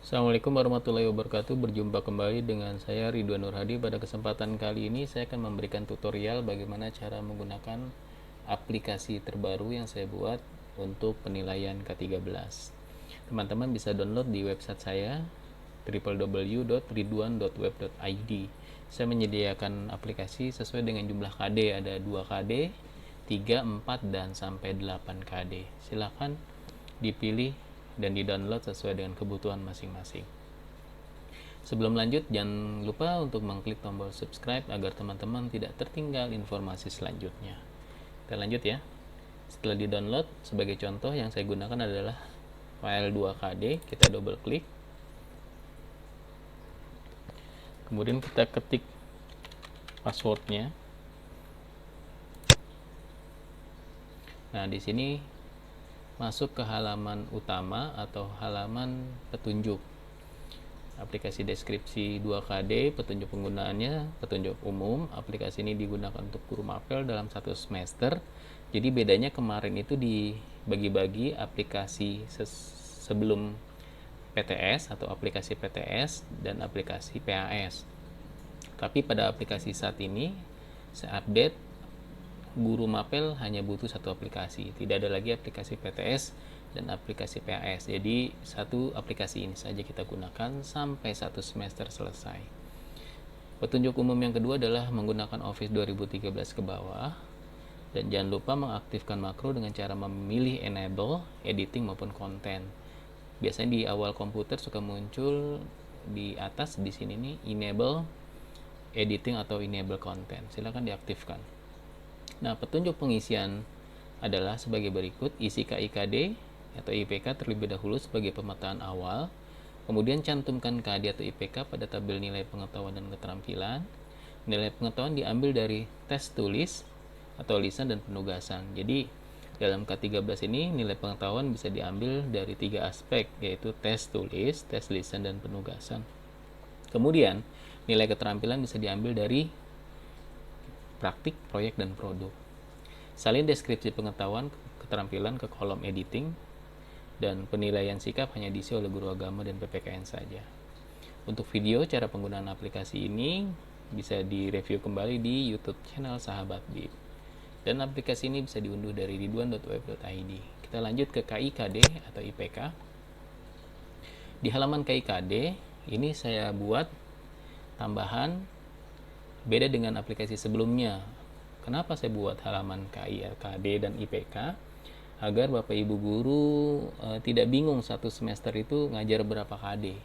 Assalamualaikum warahmatullahi wabarakatuh. Berjumpa kembali dengan saya Ridwan Nur Hadi. Pada kesempatan kali ini saya akan memberikan tutorial bagaimana cara menggunakan aplikasi terbaru yang saya buat untuk penilaian K13. Teman-teman bisa download di website saya www.ridwan.web.id. Saya menyediakan aplikasi sesuai dengan jumlah KD, ada 2 KD, 3, 4, dan sampai 8 KD. Silakan dipilih dan di-download sesuai dengan kebutuhan masing-masing. Sebelum lanjut, jangan lupa untuk mengklik tombol subscribe agar teman-teman tidak tertinggal informasi selanjutnya. Kita lanjut ya. Setelah di-download, sebagai contoh yang saya gunakan adalah file 2KD. Kita double klik. Kemudian kita ketik passwordnya. Nah, di sini masuk ke halaman utama atau halaman petunjuk. Aplikasi deskripsi 2KD, petunjuk penggunaannya, petunjuk umum. Aplikasi ini digunakan untuk guru mapel dalam satu semester. Jadi bedanya kemarin itu dibagi-bagi aplikasi sebelum PTS atau aplikasi PTS dan aplikasi PAS. Tapi pada aplikasi saat ini saya update, guru mapel hanya butuh satu aplikasi, tidak ada lagi aplikasi PTS dan aplikasi PAS. Jadi satu aplikasi ini saja kita gunakan sampai satu semester selesai. Petunjuk umum yang kedua adalah menggunakan Office 2013 ke bawah, dan jangan lupa mengaktifkan makro dengan cara memilih enable editing maupun konten. Biasanya di awal komputer suka muncul di atas di sini nih enable editing atau enable content, silahkan diaktifkan. Nah, petunjuk pengisian adalah sebagai berikut. Isi KIKD atau IPK terlebih dahulu sebagai pemetaan awal. Kemudian cantumkan KD atau IPK pada tabel nilai pengetahuan dan keterampilan. Nilai pengetahuan diambil dari tes tulis atau lisan dan penugasan. Jadi, dalam K13 ini nilai pengetahuan bisa diambil dari 3 aspek, yaitu tes tulis, tes lisan, dan penugasan. Kemudian, nilai keterampilan bisa diambil dari praktik, proyek, dan produk. Salin deskripsi pengetahuan keterampilan ke kolom editing, dan penilaian sikap hanya diisi oleh guru agama dan PPKN saja. Untuk video cara penggunaan aplikasi ini bisa direview kembali di YouTube channel Sahabat Bib. Dan aplikasi ini bisa diunduh dari ridwan.web.id. Kita lanjut ke KIKD atau IPK. Di halaman KIKD ini saya buat tambahan beda dengan aplikasi sebelumnya. Kenapa saya buat halaman KIKD dan IPK? Agar Bapak Ibu guru tidak bingung satu semester itu ngajar berapa KD.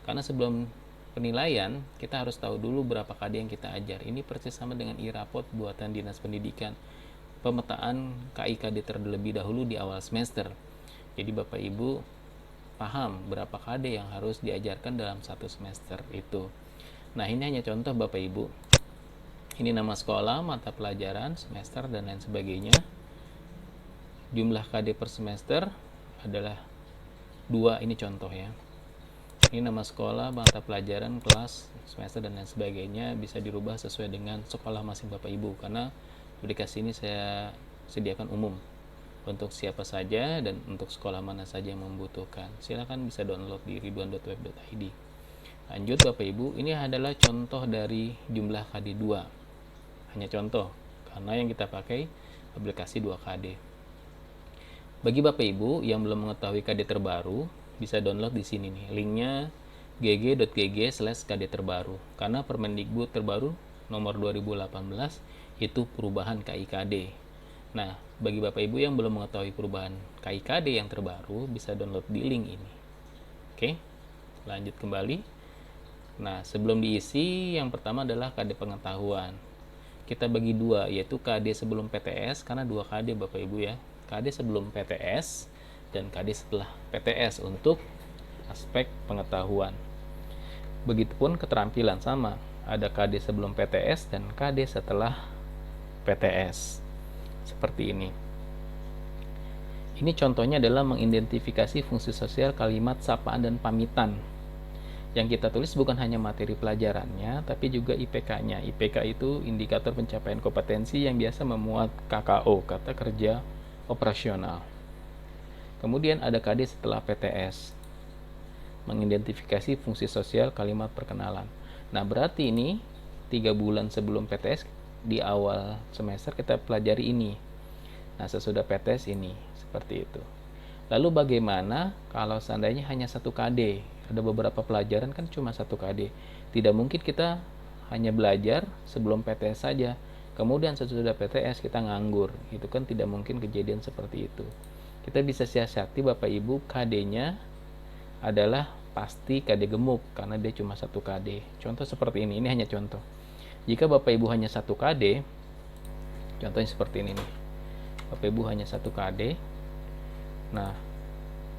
Karena sebelum penilaian, kita harus tahu dulu berapa KD yang kita ajar. Ini persis sama dengan e-raport buatan Dinas Pendidikan. Pemetaan KIKD terlebih dahulu di awal semester. Jadi Bapak Ibu paham berapa KD yang harus diajarkan dalam satu semester itu. Nah, ini hanya contoh Bapak Ibu. Ini nama sekolah, mata pelajaran, semester, dan lain sebagainya. Jumlah KD per semester adalah 2, ini contoh ya. Ini nama sekolah, mata pelajaran, kelas, semester, dan lain sebagainya. Bisa dirubah sesuai dengan sekolah masing Bapak Ibu, karena aplikasi ini saya sediakan umum untuk siapa saja dan untuk sekolah mana saja yang membutuhkan. Silakan bisa download di ridwan.web.id. Lanjut Bapak Ibu, ini adalah contoh dari jumlah KD 2. Hanya contoh, karena yang kita pakai aplikasi 2KD. Bagi Bapak Ibu yang belum mengetahui KD terbaru, bisa download di sini nih. Linknya gg.gg/KD terbaru. Karena Permendikbud terbaru nomor 2018 itu perubahan KIKD. Nah, bagi Bapak Ibu yang belum mengetahui perubahan KIKD yang terbaru, bisa download di link ini. Oke, lanjut kembali. Nah, sebelum diisi, yang pertama adalah KD pengetahuan. Kita bagi 2, yaitu KD sebelum PTS, karena 2 KD Bapak Ibu ya. KD sebelum PTS dan KD setelah PTS untuk aspek pengetahuan. Begitupun keterampilan sama, ada KD sebelum PTS dan KD setelah PTS. Seperti ini. Ini contohnya adalah mengidentifikasi fungsi sosial kalimat sapaan dan pamitan. Yang kita tulis bukan hanya materi pelajarannya, tapi juga IPK-nya. IPK itu indikator pencapaian kompetensi yang biasa memuat KKO, kata kerja operasional. Kemudian ada KD setelah PTS. mengidentifikasi fungsi sosial kalimat perkenalan. Nah, berarti ini 3 bulan sebelum PTS di awal semester kita pelajari ini. Nah, sesudah PTS ini seperti itu. Lalu bagaimana kalau seandainya hanya 1 KD? Ada beberapa pelajaran kan cuma 1 KD. Tidak mungkin kita hanya belajar sebelum PTS saja, kemudian sesudah PTS kita nganggur. Itu kan tidak mungkin kejadian seperti itu. Kita bisa siasati Bapak Ibu, KD-nya adalah pasti KD gemuk karena dia cuma 1 KD. Contoh seperti ini hanya contoh. Jika Bapak Ibu hanya 1 KD, contohnya seperti ini nih. Bapak Ibu hanya 1 KD. Nah,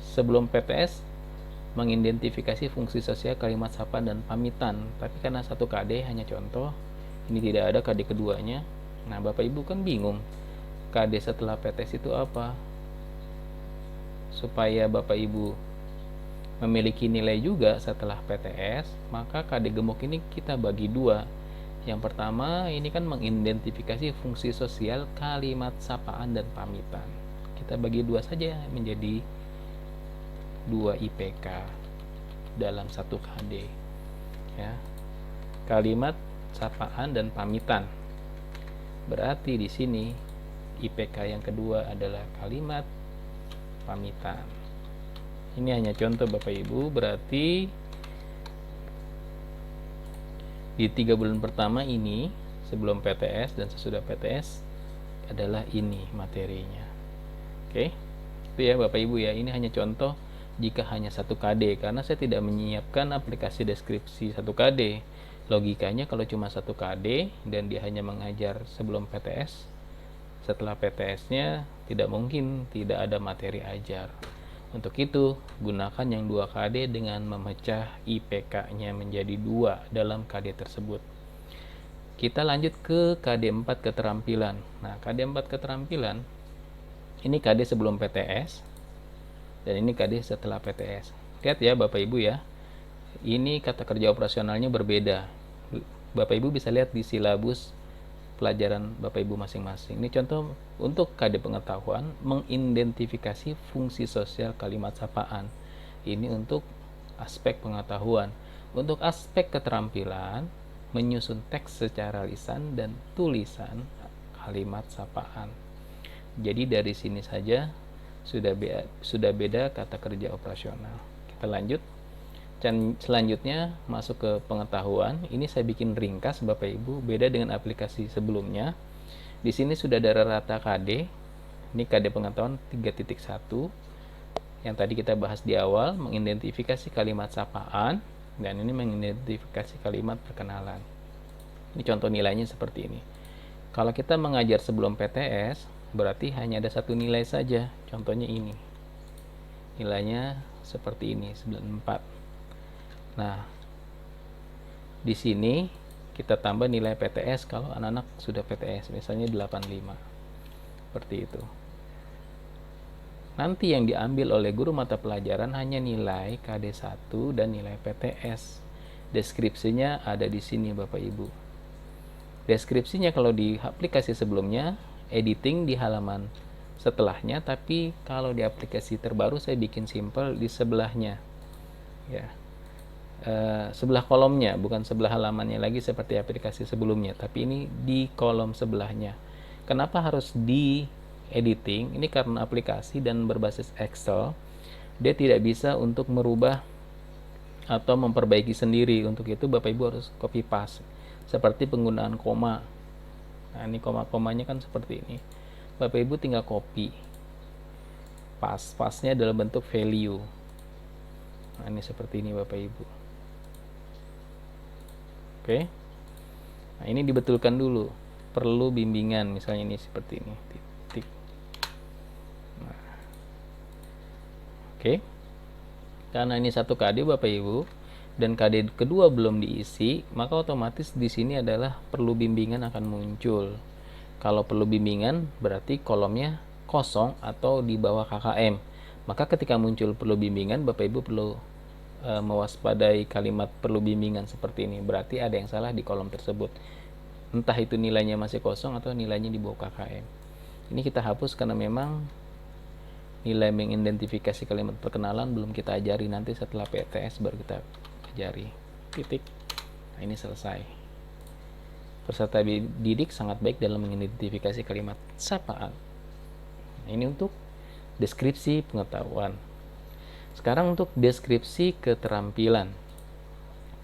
sebelum PTS mengidentifikasi fungsi sosial kalimat sapaan dan pamitan. Tapi karena 1 KD hanya contoh, ini tidak ada KD keduanya. Nah, Bapak Ibu kan bingung. KD setelah PTS itu apa? Supaya Bapak Ibu memiliki nilai juga setelah PTS, maka KD gemuk ini kita bagi 2. Yang pertama, ini kan mengidentifikasi fungsi sosial kalimat sapaan dan pamitan. Kita bagi 2 saja menjadi 2 IPK dalam 1 KD. Ya. Kalimat sapaan dan pamitan. Berarti di sini IPK yang kedua adalah kalimat pamitan. Ini hanya contoh Bapak Ibu, berarti di 3 bulan pertama ini sebelum PTS dan sesudah PTS adalah ini materinya. Oke. Itu ya Bapak Ibu ya, ini hanya contoh jika hanya 1 KD karena saya tidak menyiapkan aplikasi deskripsi 1 KD. Logikanya kalau cuma 1 KD dan dia hanya mengajar sebelum PTS, setelah PTS-nya tidak mungkin tidak ada materi ajar. Untuk itu, gunakan yang 2 KD dengan memecah IPK-nya menjadi 2 dalam KD tersebut. Kita lanjut ke KD 4 keterampilan. Nah, KD 4 keterampilan ini KD sebelum PTS dan ini KD setelah PTS. Lihat ya Bapak Ibu ya. Ini kata kerja operasionalnya berbeda. Bapak Ibu bisa lihat di silabus pelajaran Bapak Ibu masing-masing. Ini contoh untuk KD pengetahuan, mengidentifikasi fungsi sosial kalimat sapaan. Ini untuk aspek pengetahuan. Untuk aspek keterampilan, menyusun teks secara lisan dan tulisan kalimat sapaan. Jadi dari sini saja sudah beda kata kerja operasional. Kita lanjut. Dan selanjutnya masuk ke pengetahuan. Ini saya bikin ringkas Bapak Ibu, beda dengan aplikasi sebelumnya. Di sini sudah ada rata KD. Ini KD pengetahuan 3.1 yang tadi kita bahas di awal, mengidentifikasi kalimat sapaan dan ini mengidentifikasi kalimat perkenalan. Ini contoh nilainya seperti ini. Kalau kita mengajar sebelum PTS, berarti hanya ada 1 nilai saja. Contohnya ini. Nilainya seperti ini, 94. Nah, di sini kita tambah nilai PTS kalau anak-anak sudah PTS, misalnya 85. Seperti itu. Nanti yang diambil oleh guru mata pelajaran hanya nilai KD 1 dan nilai PTS. Deskripsinya ada di sini Bapak Ibu. Deskripsinya kalau di aplikasi sebelumnya, editing di halaman setelahnya, tapi kalau di aplikasi terbaru saya bikin simple di sebelahnya. Ya. Sebelah kolomnya, bukan sebelah halamannya lagi seperti aplikasi sebelumnya, tapi ini di kolom sebelahnya. Kenapa harus di editing? Ini karena aplikasi dan berbasis Excel, dia tidak bisa untuk merubah atau memperbaiki sendiri. Untuk itu Bapak Ibu harus copy paste, seperti penggunaan koma. Nah, ini koma-komanya kan seperti ini. Bapak Ibu tinggal copy paste-nya dalam bentuk value. Nah, ini seperti ini Bapak Ibu. Oke. Nah, ini dibetulkan dulu. Perlu bimbingan, misalnya ini seperti ini. Titik. Nah. Oke. Karena ini 1 KD Bapak Ibu dan KD kedua belum diisi, maka otomatis di sini adalah perlu bimbingan akan muncul. Kalau perlu bimbingan berarti kolomnya kosong atau di bawah KKM. Maka ketika muncul perlu bimbingan, Bapak Ibu perlu mewaspadai kalimat perlu bimbingan seperti ini. Berarti ada yang salah di kolom tersebut. Entah itu nilainya masih kosong atau nilainya di bawah KKM. Ini kita hapus karena memang nilai mengidentifikasi kalimat perkenalan belum kita ajari, nanti setelah PTS baru kita ajari. Titik. Nah, ini selesai. Peserta didik sangat baik dalam mengidentifikasi kalimat sapaan. Nah, ini untuk deskripsi pengetahuan. Sekarang untuk deskripsi keterampilan.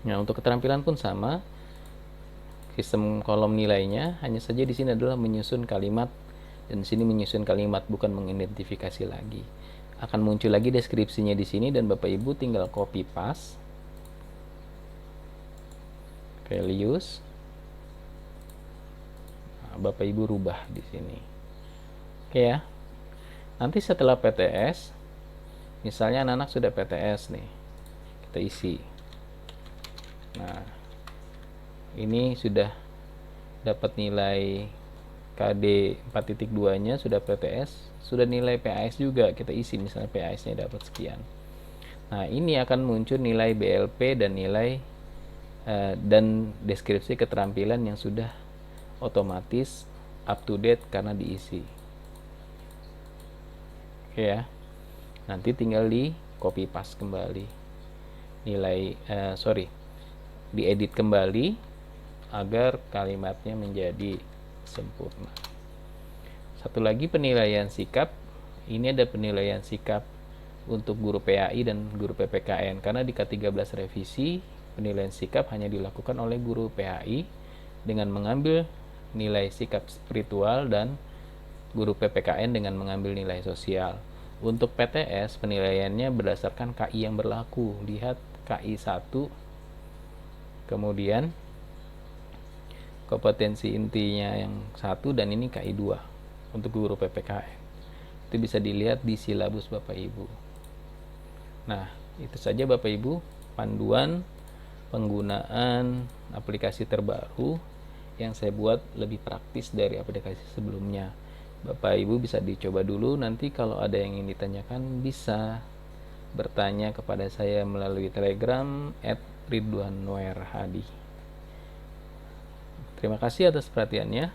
Nah, untuk keterampilan pun sama. Sistem kolom nilainya hanya saja di sini adalah menyusun kalimat, dan di sini menyusun kalimat, bukan mengidentifikasi lagi. Akan muncul lagi deskripsinya di sini, dan Bapak Ibu tinggal copy paste values. Nah, Bapak Ibu rubah di sini. Oke ya. Nanti setelah PTS, misalnya anak-anak sudah PTS nih, kita isi. Nah, ini sudah dapat nilai KD 4.2-nya, sudah PTS, sudah nilai PAS juga kita isi, misalnya PAS-nya dapat sekian. Nah, ini akan muncul nilai BLP dan nilai dan deskripsi keterampilan yang sudah otomatis up to date karena diisi. Oke ya. Nanti tinggal di copy paste kembali nilai diedit kembali agar kalimatnya menjadi sempurna. Satu lagi penilaian sikap. Ini ada penilaian sikap untuk guru PAI dan guru PPKN, karena di K13 revisi penilaian sikap hanya dilakukan oleh guru PAI dengan mengambil nilai sikap spiritual dan guru PPKN dengan mengambil nilai sosial. Untuk PTS penilaiannya berdasarkan KI yang berlaku. Lihat KI 1, kemudian kompetensi intinya yang 1, dan ini KI 2 untuk guru PPKN. Itu bisa dilihat di silabus Bapak Ibu. Nah, itu saja Bapak Ibu panduan penggunaan aplikasi terbaru yang saya buat lebih praktis dari aplikasi sebelumnya. Bapak Ibu bisa dicoba dulu, nanti kalau ada yang ingin ditanyakan bisa bertanya kepada saya melalui Telegram @ridwannoerhadi. Terima kasih atas perhatiannya.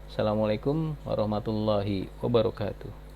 Assalamualaikum warahmatullahi wabarakatuh.